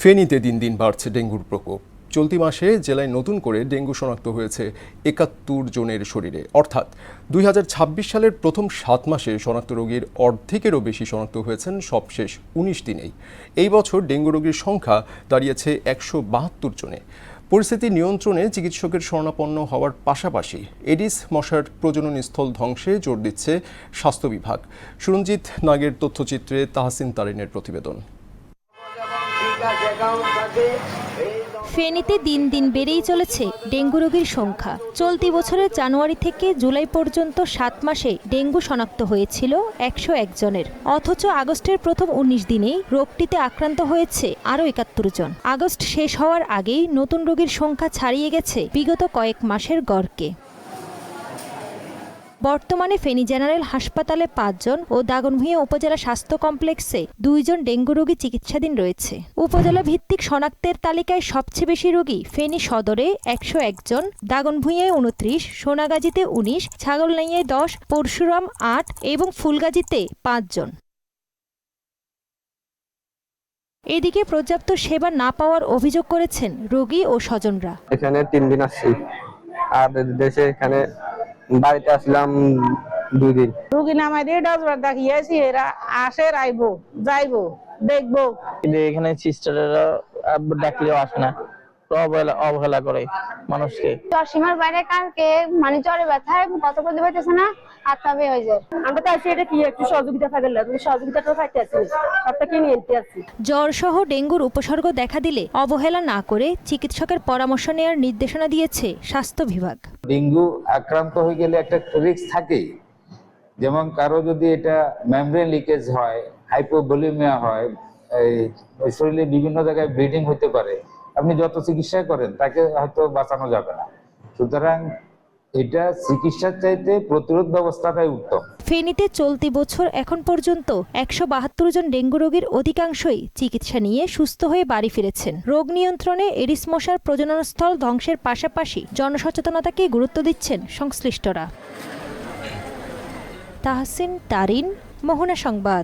ফেনীতে দিন দিন বাড়ছে ডেঙ্গুর প্রকোপ। চলতি মাসে জেলায় নতুন করে ডেঙ্গু শনাক্ত হয়েছে ৭১ জনের শরীরে, অর্থাৎ ২০২৬ সালের প্রথম ৭ মাসে শনাক্ত রোগীর অর্ধেকেরও বেশি শনাক্ত হয়েছেন সবশেষ ১৯ দিনেই। এই বছর ডেঙ্গু রোগীর সংখ্যা দাঁড়িয়েছে ১৭২ জনে। পরিস্থিতি নিয়ন্ত্রণে চিকিৎসকের শরণাপন্ন হওয়ার পাশাপাশি এডিস মশার প্রজননস্থল ধ্বংসে জোর দিচ্ছে স্বাস্থ্য বিভাগ। সুরঞ্জিত নাগের তথ্যচিত্রে তাহসিন তারিনের প্রতিবেদন। ফেনীতে দিন দিন বেড়েই চলেছে ডেঙ্গু রোগীর সংখ্যা। চলতি বছরের জানুয়ারি থেকে জুলাই পর্যন্ত ৭ মাসে ডেঙ্গু শনাক্ত হয়েছিল ১০১ জনের, অথচ আগস্টের প্রথম ১৯ দিনেই রোগটিতে আক্রান্ত হয়েছে আরও ৭১ জন। আগস্ট শেষ হওয়ার আগেই নতুন রোগীর সংখ্যা ছাড়িয়ে গেছে বিগত কয়েক মাসের গড়কে। বর্তমানে ফেনী জেনারেল হাসপাতালে ৫ জন ও দাগনভূঞা উপজেলা স্বাস্থ্য কমপ্লেক্সে ২ জন ডেঙ্গু রোগী চিকিৎসাধীন রয়েছে। উপজেলা ভিত্তিক শনাক্তের তালিকায় সবচেয়ে বেশি রোগী ফেনী সদরে ১০১ জন, দাগনভূঞায় ২৯, সোনাগাজীতে ১৯, ছাগলনাইয়ায় ১০, পরশুরাম ৮ এবং ফুলগাজীতে ৫ জন। এদিকে পর্যাপ্ত সেবা না পাওয়ার অভিযোগ করেছেন রোগী ও স্বজনরা। এখানে ৩ দিন আসছি, আর দেশে এখানে বাড়িতে আসলাম ২ দিন। রুগী নামাই দিয়ে ডজবার দেখিয়েছি, এরা আসে, আইবো যাইবো দেখবো। এখানে সিস্টারেরা ডাকলেও আসে না, অবহেলা করে মানুষকে। সীমার বাইরে কালকে মানে জ্বরে ব্যথায় কত করতে পারতেছে না, আত্মাবে হয়ে যায়। আমরা তো আসি, এটা কি একটু সহযোগিতা থাকলে, সহযোগিতাটা থাকতে আসি, সবটা কি নিয়ে আসছি। জ্বর সহ ডেঙ্গুর উপসর্গ দেখা দিলে অবহেলা না করে চিকিৎসকের পরামর্শ নেওয়ার নির্দেশনা দিয়েছে স্বাস্থ্য বিভাগ। ডেঙ্গু আক্রান্ত হয়ে গেলে একটা রিস্ক থাকেই, যেমন কারো যদি এটা মেমব্রেন লিকেজ হয়, হাইপোভলিউমিয়া হয়, এই শরীরে বিভিন্ন জায়গায় ব্লিডিং হতে পারে, আপনি যত চিকিৎসা করেন তাকে হয়তো বাঁচানো যাবে না। সুতরাং এটা চিকিৎসার চাইতে প্রতিরোধ ব্যবস্থাটাই উত্তম। ফেনীতে চলতি বছর এখন পর্যন্ত ১৭২ জন ডেঙ্গু রোগীর অধিকাংশই চিকিৎসা নিয়ে সুস্থ হয়ে বাড়ি ফিরেছেন। রোগ নিয়ন্ত্রণে এডিস মশার প্রজননস্থল ধ্বংসের পাশাপাশি জনসচেতনতাকে গুরুত্ব দিচ্ছেন সংশ্লিষ্টরা। তাহসিন তারিন, মোহনা সংবাদ।